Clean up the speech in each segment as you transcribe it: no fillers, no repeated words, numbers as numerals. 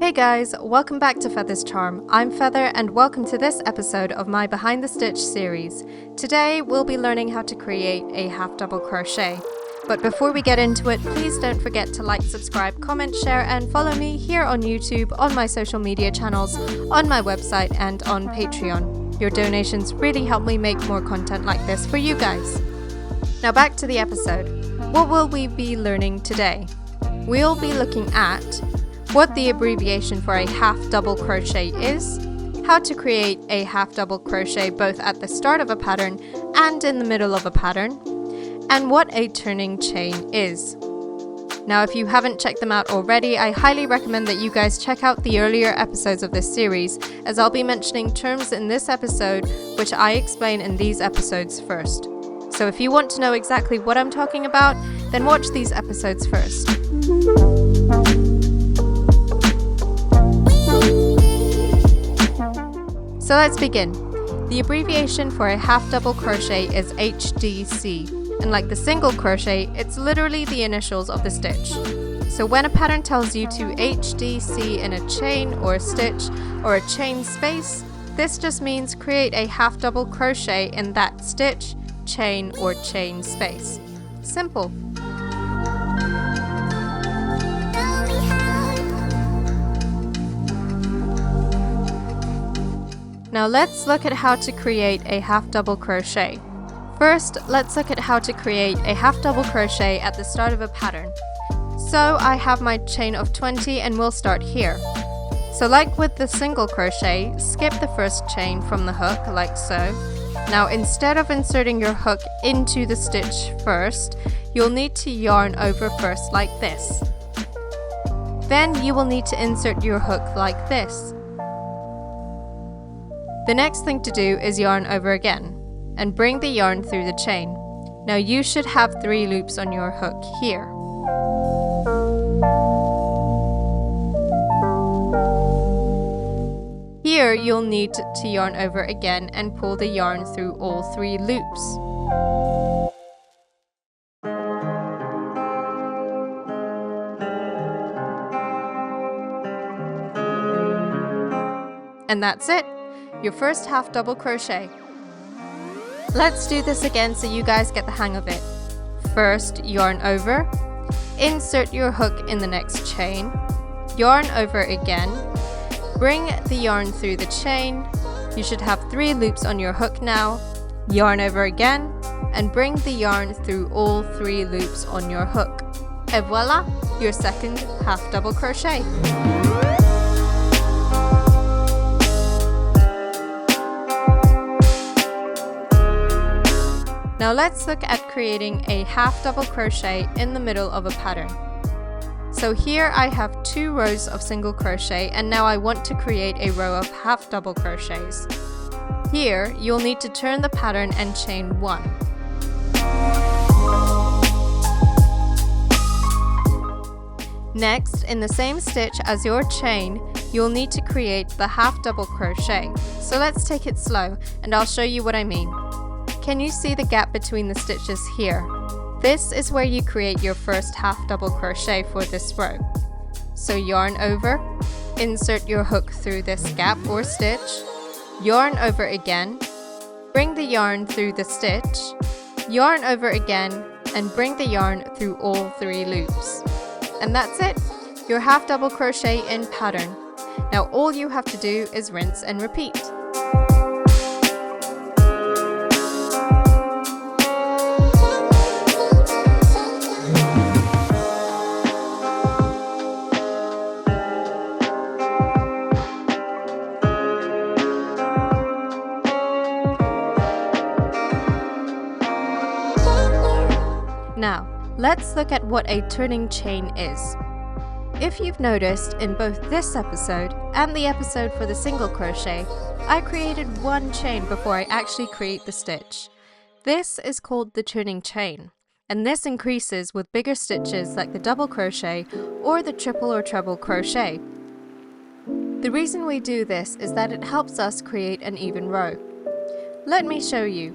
Hey guys, welcome back to Feather's Charm. I'm Feather and welcome to this episode of my Behind the Stitch series. Today we'll be learning how to create a half double crochet. But before we get into it, please don't forget to like, subscribe, comment, share and follow me here on YouTube, on my social media channels, on my website and on Patreon. Your donations really help me make more content like this for you guys. Now back to the episode. What will we be learning today? We'll be looking at what the abbreviation for a half double crochet is, how to create a half double crochet both at the start of a pattern and in the middle of a pattern, and what a turning chain is. Now if you haven't checked them out already, I highly recommend that you guys check out the earlier episodes of this series, as I'll be mentioning terms in this episode which I explain in these episodes first. So if you want to know exactly what I'm talking about, then watch these episodes first. So let's begin. The abbreviation for a half double crochet is HDC, and like the single crochet, it's literally the initials of the stitch. So when a pattern tells you to HDC in a chain or a stitch or a chain space, this just means create a half double crochet in that stitch, chain or chain space. Simple. Now let's look at how to create a half double crochet. First, let's look at how to create a half double crochet at the start of a pattern. So I have my chain of 20 and we'll start here. So like with the single crochet, skip the first chain from the hook like so. Now instead of inserting your hook into the stitch first, you'll need to yarn over first like this. Then you will need to insert your hook like this. The next thing to do is yarn over again and bring the yarn through the chain. Now you should have 3 loops on your hook here. Here you'll need to yarn over again and pull the yarn through all 3 loops. And that's it. Your first half double crochet. Let's do this again so you guys get the hang of it. First, yarn over, insert your hook in the next chain, yarn over again, bring the yarn through the chain, you should have 3 loops on your hook now, yarn over again, and bring the yarn through all 3 loops on your hook. Et voila, your second half double crochet. Now let's look at creating a half double crochet in the middle of a pattern. So here I have 2 rows of single crochet and now I want to create a row of half double crochets. Here you'll need to turn the pattern and chain 1. Next, in the same stitch as your chain, you'll need to create the half double crochet. So let's take it slow and I'll show you what I mean. Can you see the gap between the stitches here? This is where you create your first half double crochet for this row. So yarn over, insert your hook through this gap or stitch, yarn over again, bring the yarn through the stitch, yarn over again, and bring the yarn through all 3 loops. And that's it, your half double crochet in pattern. Now all you have to do is rinse and repeat. Now, let's look at what a turning chain is. If you've noticed, in both this episode and the episode for the single crochet, I created 1 chain before I actually create the stitch. This is called the turning chain, and this increases with bigger stitches like the double crochet or the triple or treble crochet. The reason we do this is that it helps us create an even row. Let me show you.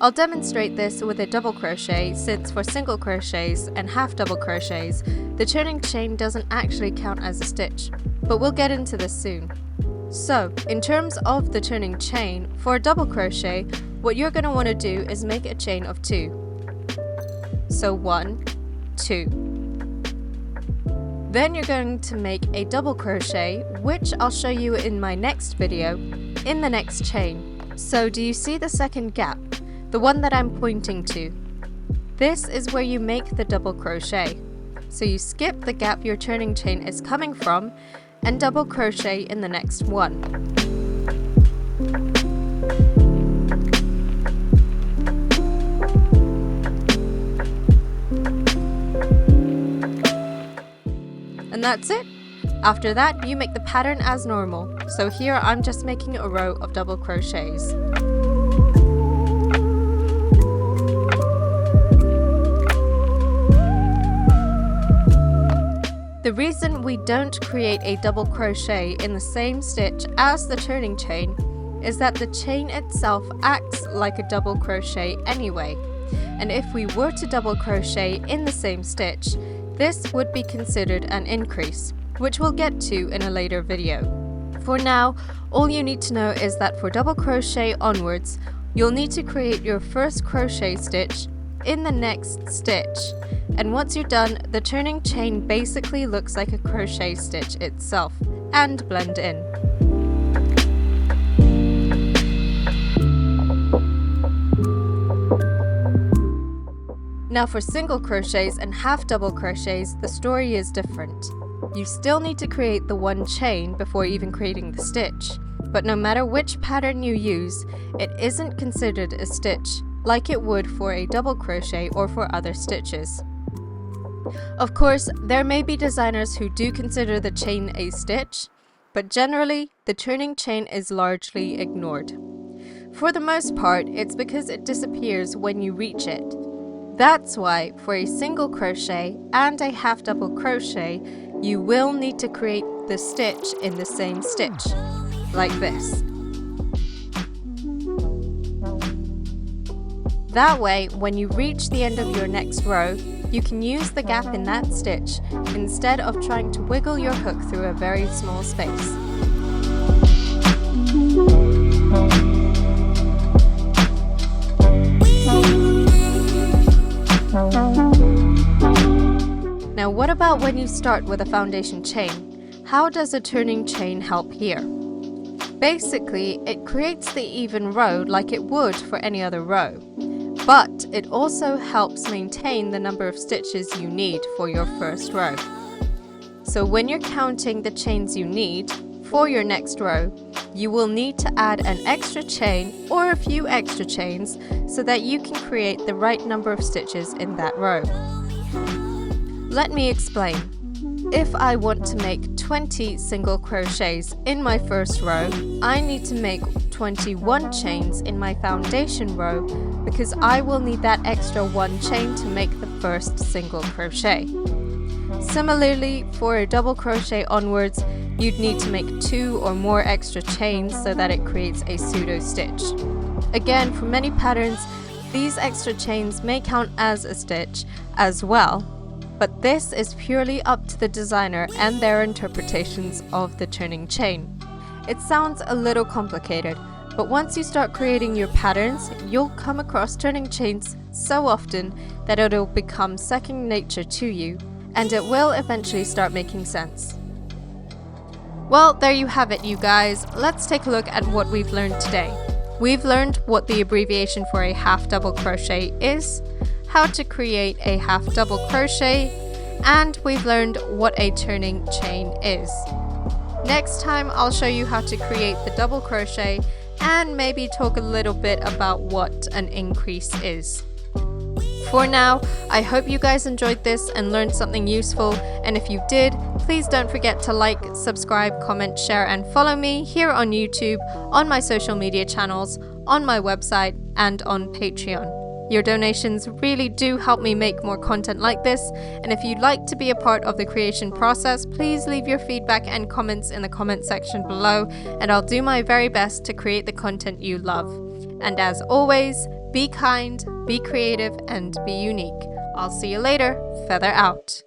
I'll demonstrate this with a double crochet, since for single crochets and half double crochets, the turning chain doesn't actually count as a stitch, but we'll get into this soon. So, in terms of the turning chain, for a double crochet, what you're going to want to do is make a chain of 2. So 1, 2. Then you're going to make a double crochet, which I'll show you in my next video, in the next chain. So do you see the second gap? The one that I'm pointing to. This is where you make the double crochet. So you skip the gap your turning chain is coming from and double crochet in the next one. And that's it. After that, you make the pattern as normal. So here I'm just making a row of double crochets. The reason we don't create a double crochet in the same stitch as the turning chain is that the chain itself acts like a double crochet anyway. And if we were to double crochet in the same stitch, this would be considered an increase, which we'll get to in a later video. For now, all you need to know is that for double crochet onwards, you'll need to create your first crochet stitch in the next stitch. And once you're done, the turning chain basically looks like a crochet stitch itself, and blend in. Now for single crochets and half double crochets, the story is different. You still need to create the one chain before even creating the stitch, but no matter which pattern you use, it isn't considered a stitch, like it would for a double crochet or for other stitches. Of course, there may be designers who do consider the chain a stitch, but generally, the turning chain is largely ignored. For the most part, it's because it disappears when you reach it. That's why, for a single crochet and a half double crochet, you will need to create the stitch in the same stitch, like this. That way, when you reach the end of your next row, you can use the gap in that stitch instead of trying to wiggle your hook through a very small space. Now what about when you start with a foundation chain? How does a turning chain help here? Basically, it creates the even row like it would for any other row. But it also helps maintain the number of stitches you need for your first row. So when you're counting the chains you need for your next row, you will need to add an extra chain or a few extra chains so that you can create the right number of stitches in that row. Let me explain. If I want to make 20 single crochets in my first row, I need to make 21 chains in my foundation row because I will need that extra one chain to make the first single crochet. Similarly, for a double crochet onwards, you'd need to make 2 or more extra chains so that it creates a pseudo stitch. Again, for many patterns, these extra chains may count as a stitch as well, but this is purely up to the designer and their interpretations of the turning chain. It sounds a little complicated, but once you start creating your patterns, you'll come across turning chains so often that it'll become second nature to you, and it will eventually start making sense. Well, there you have it, you guys. Let's take a look at what we've learned today. We've learned what the abbreviation for a half double crochet is, how to create a half double crochet, and we've learned what a turning chain is. Next time I'll show you how to create the double crochet and maybe talk a little bit about what an increase is. For now, I hope you guys enjoyed this and learned something useful, and if you did, please don't forget to like, subscribe, comment, share and follow me here on YouTube, on my social media channels, on my website and on Patreon. Your donations really do help me make more content like this, and if you'd like to be a part of the creation process, please leave your feedback and comments in the comment section below, and I'll do my very best to create the content you love. And as always, Be kind, be creative, and be unique. I'll see you later. Feather out.